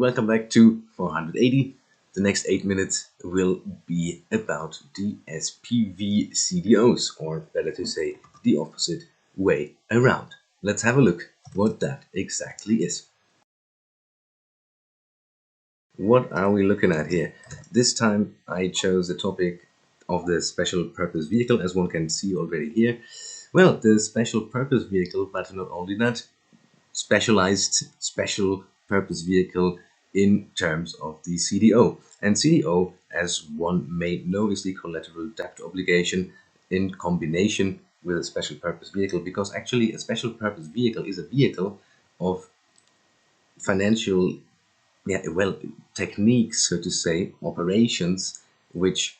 welcome back to 480. The next 8 minutes will be about the SPV CDOs, or better to say, the opposite way around. Let's have a look what that exactly is. What are we looking at here? This time I chose the topic of the special purpose vehicle, as one can see already here. Well, the special purpose vehicle, but not only that, specialized special purpose vehicle in terms of the CDO. And CDO, as one may know, is the collateral debt obligation in combination with a special purpose vehicle, because actually a special purpose vehicle is a vehicle of financial techniques, so to say, operations which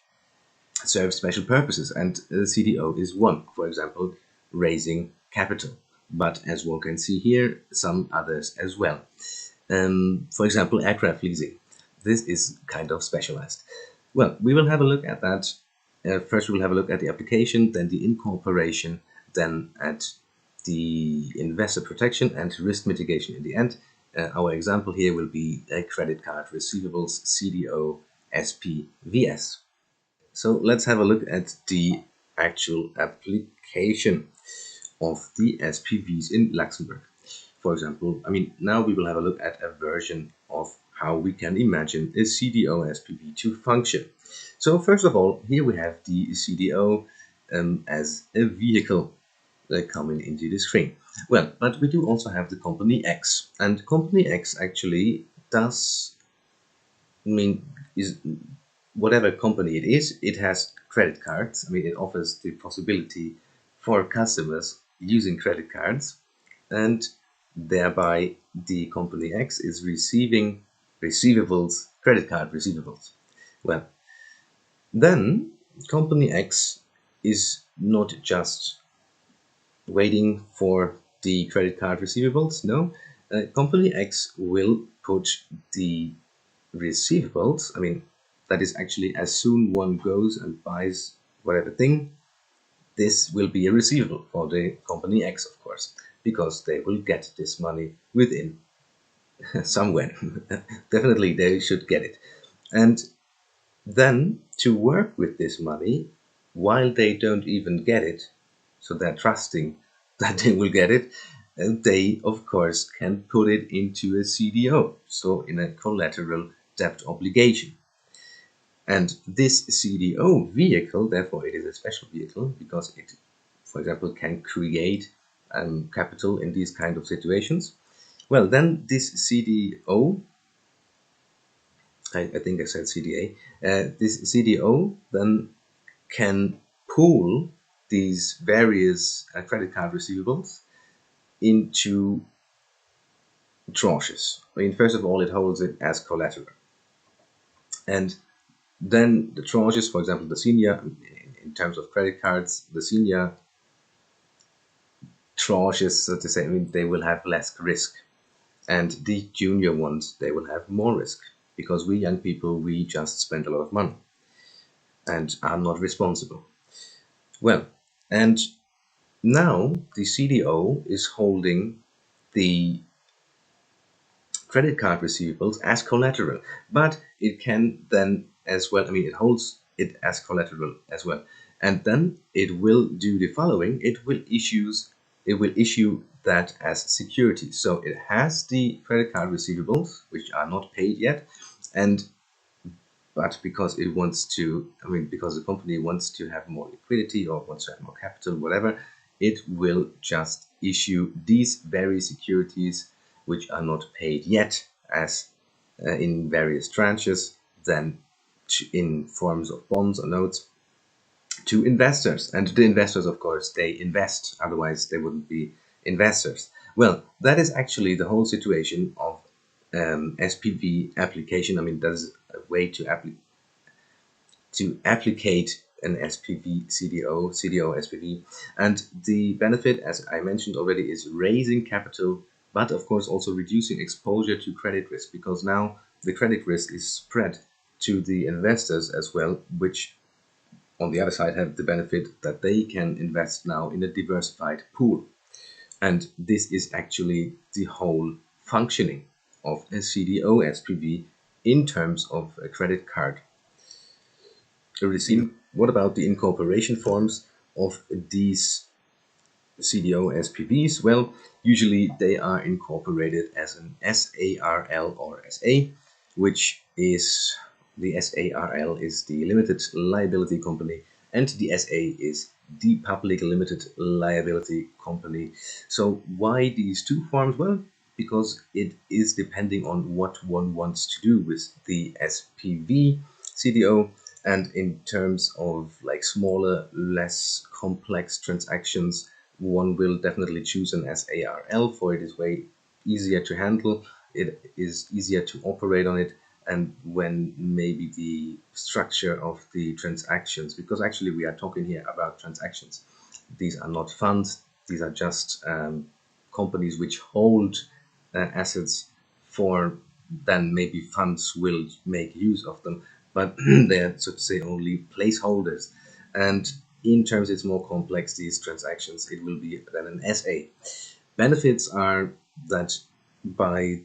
serve special purposes, and the CDO is one. For example, raising capital, but as one can see here, some others as well. For example, aircraft leasing. This is kind of specialized. Well, we will have a look at that. First we will have a look at the application, then the incorporation, then at the investor protection and risk mitigation in the end. Our example here will be a credit card receivables CDO SPVs. So let's have a look at the actual application of the SPVs in Luxembourg. For example, now we will have a look at a version of how we can imagine a CDO SPV to function. So first of all, here we have the CDO as a vehicle coming into the screen. Well, but we do also have the company X, and company X actually does is whatever company it is. It has credit cards. It offers the possibility for customers using credit cards, and thereby the company X is receiving receivables, credit card receivables. Well, then company X is not just waiting for the credit card receivables. No, company X will put the receivables, that is actually as soon one goes and buys whatever thing, this will be a receivable for the company X, of course, because they will get this money within somewhere. Definitely they should get it. And then to work with this money while they don't even get it, so they're trusting that they will get it, and they of course can put it into a CDO, so in a collateral debt obligation. And this CDO vehicle, therefore it is a special vehicle, because it, for example, can create capital in these kind of situations. Well, then this CDO, I think I said CDA, this CDO then can pool these various credit card receivables into tranches. First of all, it holds it as collateral. And then the tranches, for example, the senior, in terms of credit cards, the senior tranches, so to say, they will have less risk. And the junior ones, they will have more risk, because we young people, we just spend a lot of money and are not responsible. Well, and now the CDO is holding the credit card receivables as collateral, but it can then as well, it holds it as collateral as well, and then it will do the following: it will issue that as security. So it has the credit card receivables which are not paid yet, but because it wants to, because the company wants to have more liquidity or wants to have more capital, whatever, it will just issue these very securities which are not paid yet as in various tranches, then in forms of bonds or notes, to investors. And the investors, of course, they invest, otherwise they wouldn't be investors. Well, that is actually the whole situation of SPV application. That is a way to applicate an SPV CDO SPV. And the benefit, as I mentioned already, is raising capital, but of course also reducing exposure to credit risk, because now the credit risk is spread to the investors as well, which on the other side have the benefit that they can invest now in a diversified pool. And this is actually the whole functioning of a CDO SPV in terms of a credit card receipt. What about the incorporation forms of these CDO SPVs? Well, usually they are incorporated as an SARL or SA, which is the SARL is the limited liability company, and the SA is the public limited liability company. So why these two forms? Well, because it is depending on what one wants to do with the SPV CDO. And in terms of like smaller, less complex transactions, one will definitely choose an SARL, for it is way easier to handle, it is easier to operate on it, and when maybe the structure of the transactions, because actually we are talking here about transactions, these are not funds, these are just companies which hold assets for then maybe funds will make use of them, but they're so to say only placeholders. And in terms it's more complex, these transactions, it will be then an SA. Benefits are that by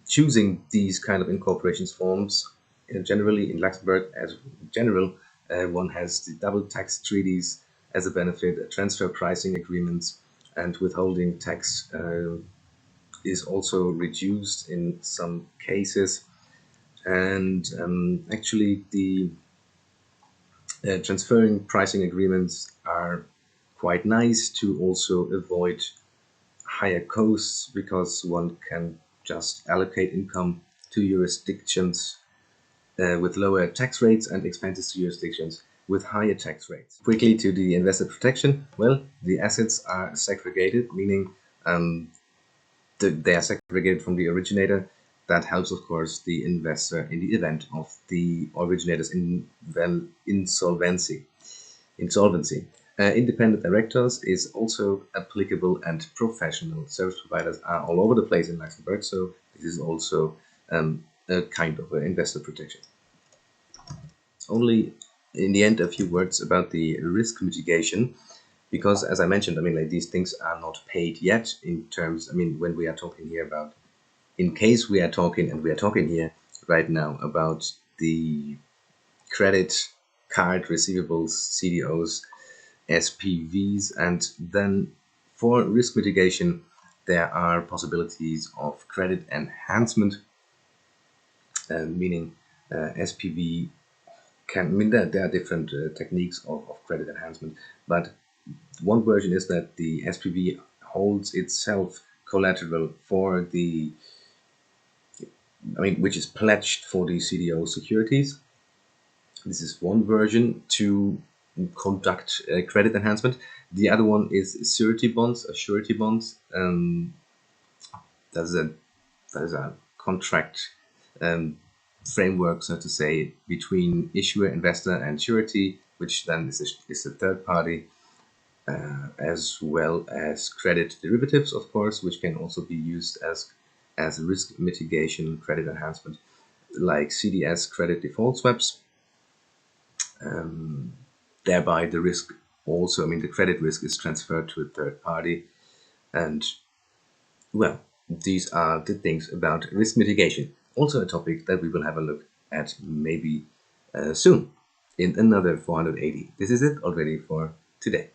choosing these kind of incorporations forms, generally in Luxembourg as general, one has the double tax treaties as a benefit, transfer pricing agreements, and withholding tax is also reduced in some cases. And actually the transferring pricing agreements are quite nice to also avoid higher costs, because one can just allocate income to jurisdictions with lower tax rates and expenses to jurisdictions with higher tax rates. Quickly to the investor protection. Well, the assets are segregated, meaning they are segregated from the originator. That helps, of course, the investor in the event of the originator's insolvency. Independent directors is also applicable, and professional service providers are all over the place in Luxembourg, so this is also a kind of investor protection. Only in the end a few words about the risk mitigation, because as I mentioned, I mean, like, these things are not paid yet in terms, I mean, when we are talking here about, in case we are talking, and we are talking here right now about the credit card receivables, CDOs, SPVs, and then for risk mitigation, there are possibilities of credit enhancement, meaning SPV can, I mean, there are different techniques of credit enhancement, but one version is that the SPV holds itself collateral for the, I mean, which is pledged for the CDO securities. This is one version to conduct credit enhancement. The other one is surety bonds. That is a contract framework, so to say, between issuer, investor, and surety, which then is a third party, as well as credit derivatives, of course, which can also be used as risk mitigation credit enhancement, like CDS credit default swaps. Thereby the risk also, I mean, the credit risk is transferred to a third party. And well, these are the things about risk mitigation. Also a topic that we will have a look at maybe soon in another 480. This is it already for today.